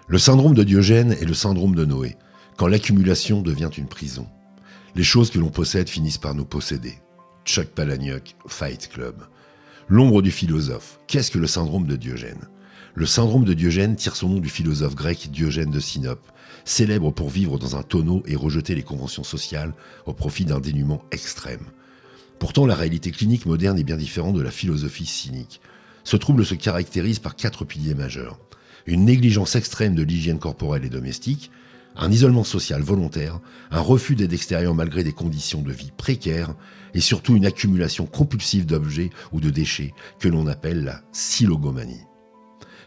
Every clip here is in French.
Le syndrome de Diogène est le syndrome de Noé, quand l'accumulation devient une prison. Les choses que l'on possède finissent par nous posséder. Chuck Palahniuk, Fight Club. L'ombre du philosophe. Qu'est-ce que le syndrome de Diogène ? Le syndrome de Diogène tire son nom du philosophe grec Diogène de Sinope, célèbre pour vivre dans un tonneau et rejeter les conventions sociales au profit d'un dénuement extrême. Pourtant, la réalité clinique moderne est bien différente de la philosophie cynique. Ce trouble se caractérise par 4 piliers majeurs. Une négligence extrême de l'hygiène corporelle et domestique, un isolement social volontaire, un refus d'aide extérieure malgré des conditions de vie précaires, et surtout une accumulation compulsive d'objets ou de déchets que l'on appelle la silogomanie.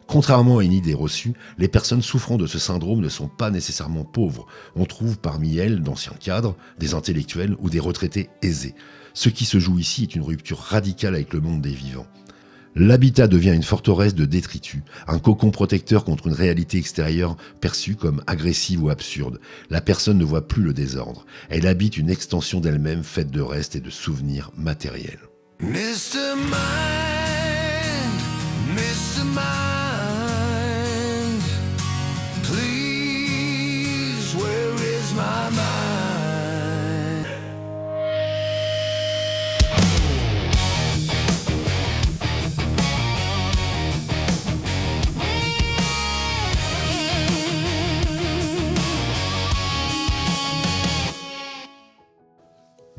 Contrairement à une idée reçue, les personnes souffrant de ce syndrome ne sont pas nécessairement pauvres. On trouve parmi elles d'anciens cadres, des intellectuels ou des retraités aisés. Ce qui se joue ici est une rupture radicale avec le monde des vivants. L'habitat devient une forteresse de détritus, un cocon protecteur contre une réalité extérieure perçue comme agressive ou absurde. La personne ne voit plus le désordre. Elle habite une extension d'elle-même faite de restes et de souvenirs matériels. Mr. Mind, Mr. Mind, please, where is my mind?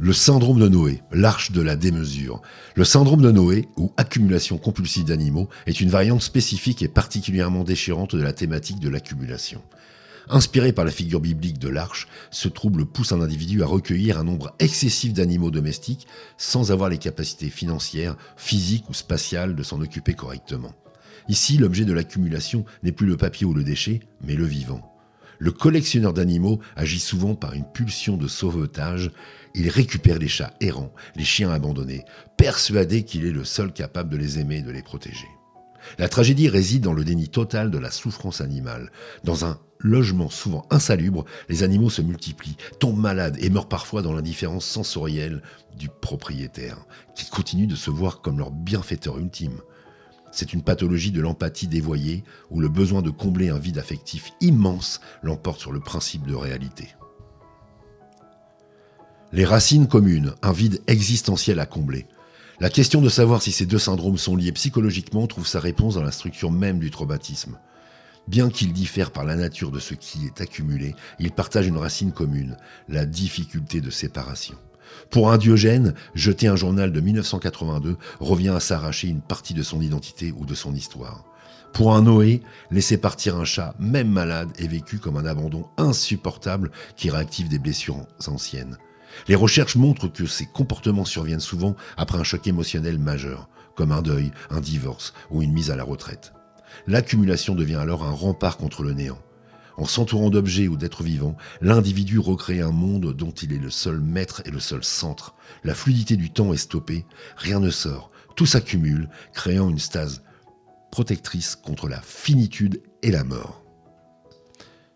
Le syndrome de Noé, l'arche de la démesure. Le syndrome de Noé, ou accumulation compulsive d'animaux, est une variante spécifique et particulièrement déchirante de la thématique de l'accumulation. Inspiré par la figure biblique de l'arche, ce trouble pousse un individu à recueillir un nombre excessif d'animaux domestiques sans avoir les capacités financières, physiques ou spatiales de s'en occuper correctement. Ici, l'objet de l'accumulation n'est plus le papier ou le déchet, mais le vivant. Le collectionneur d'animaux agit souvent par une pulsion de sauvetage. Il récupère les chats errants, les chiens abandonnés, persuadé qu'il est le seul capable de les aimer et de les protéger. La tragédie réside dans le déni total de la souffrance animale. Dans un logement souvent insalubre, les animaux se multiplient, tombent malades et meurent parfois dans l'indifférence sensorielle du propriétaire, qui continue de se voir comme leur bienfaiteur ultime. C'est une pathologie de l'empathie dévoyée où le besoin de combler un vide affectif immense l'emporte sur le principe de réalité. Les racines communes, un vide existentiel à combler. La question de savoir si ces deux syndromes sont liés psychologiquement trouve sa réponse dans la structure même du traumatisme. Bien qu'ils diffèrent par la nature de ce qui est accumulé, ils partagent une racine commune, la difficulté de séparation. Pour un Diogène, jeter un journal de 1982 revient à s'arracher une partie de son identité ou de son histoire. Pour un Noé, laisser partir un chat, même malade, est vécu comme un abandon insupportable qui réactive des blessures anciennes. Les recherches montrent que ces comportements surviennent souvent après un choc émotionnel majeur, comme un deuil, un divorce ou une mise à la retraite. L'accumulation devient alors un rempart contre le néant. En s'entourant d'objets ou d'êtres vivants, l'individu recrée un monde dont il est le seul maître et le seul centre. La fluidité du temps est stoppée, rien ne sort, tout s'accumule, créant une stase protectrice contre la finitude et la mort.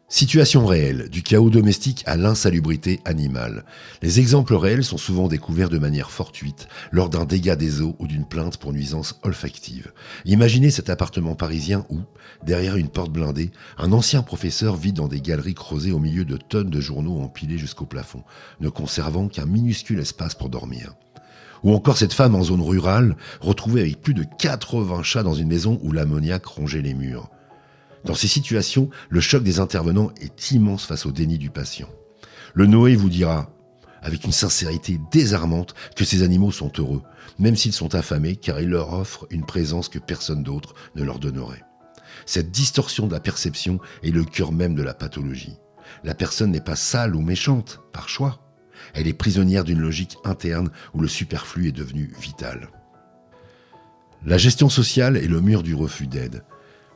Situation réelle, du chaos domestique à l'insalubrité animale. Les exemples réels sont souvent découverts de manière fortuite lors d'un dégât des eaux ou d'une plainte pour nuisance olfactive. Imaginez cet appartement parisien où, derrière une porte blindée, un ancien professeur vit dans des galeries creusées au milieu de tonnes de journaux empilés jusqu'au plafond, ne conservant qu'un minuscule espace pour dormir. Ou encore cette femme en zone rurale, retrouvée avec plus de 80 chats dans une maison où l'ammoniac rongeait les murs. Dans ces situations, le choc des intervenants est immense face au déni du patient. Le Noé vous dira, avec une sincérité désarmante, que ces animaux sont heureux, même s'ils sont affamés, car il leur offre une présence que personne d'autre ne leur donnerait. Cette distorsion de la perception est le cœur même de la pathologie. La personne n'est pas sale ou méchante, par choix. Elle est prisonnière d'une logique interne où le superflu est devenu vital. La gestion sociale est le mur du refus d'aide.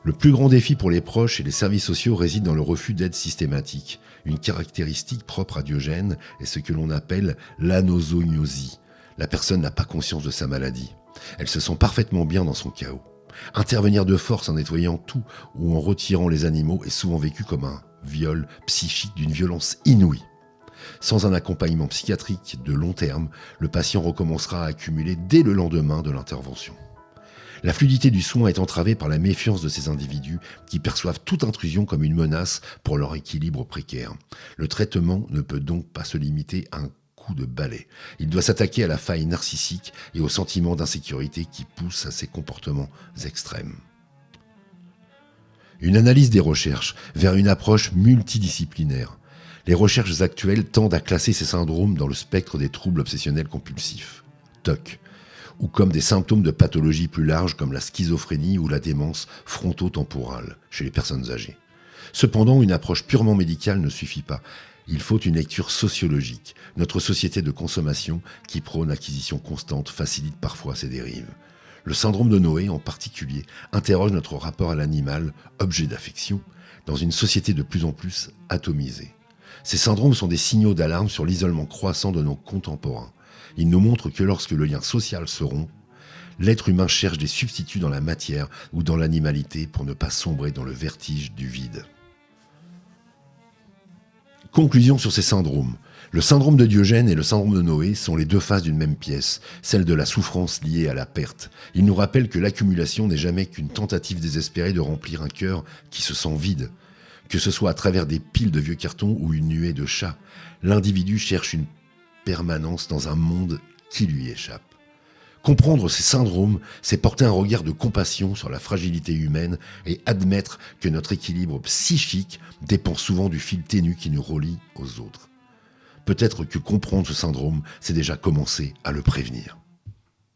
Le plus grand défi pour les proches et les services sociaux réside dans le refus d'aide systématique. Une caractéristique propre à Diogène est ce que l'on appelle l'anosognosie. La personne n'a pas conscience de sa maladie. Elle se sent parfaitement bien dans son chaos. Intervenir de force en nettoyant tout ou en retirant les animaux est souvent vécu comme un viol psychique d'une violence inouïe. Sans un accompagnement psychiatrique de long terme, le patient recommencera à accumuler dès le lendemain de l'intervention. La fluidité du soin est entravée par la méfiance de ces individus qui perçoivent toute intrusion comme une menace pour leur équilibre précaire. Le traitement ne peut donc pas se limiter à un coup de balai. Il doit s'attaquer à la faille narcissique et au sentiment d'insécurité qui pousse à ces comportements extrêmes. Une analyse des recherches vers une approche multidisciplinaire. Les recherches actuelles tendent à classer ces syndromes dans le spectre des troubles obsessionnels compulsifs, TOC, ou comme des symptômes de pathologies plus larges comme la schizophrénie ou la démence frontotemporale chez les personnes âgées. Cependant, une approche purement médicale ne suffit pas. Il faut une lecture sociologique. Notre société de consommation qui prône l'acquisition constante facilite parfois ces dérives. Le syndrome de Noé, en particulier, interroge notre rapport à l'animal, objet d'affection, dans une société de plus en plus atomisée. Ces syndromes sont des signaux d'alarme sur l'isolement croissant de nos contemporains. Ils nous montrent que lorsque le lien social se rompt, l'être humain cherche des substituts dans la matière ou dans l'animalité pour ne pas sombrer dans le vertige du vide. Conclusion sur ces syndromes. Le syndrome de Diogène et le syndrome de Noé sont les deux faces d'une même pièce, celle de la souffrance liée à la perte. Ils nous rappellent que l'accumulation n'est jamais qu'une tentative désespérée de remplir un cœur qui se sent vide. Que ce soit à travers des piles de vieux cartons ou une nuée de chats, l'individu cherche une permanence dans un monde qui lui échappe. Comprendre ces syndromes, c'est porter un regard de compassion sur la fragilité humaine et admettre que notre équilibre psychique dépend souvent du fil ténu qui nous relie aux autres. Peut-être que comprendre ce syndrome, c'est déjà commencer à le prévenir.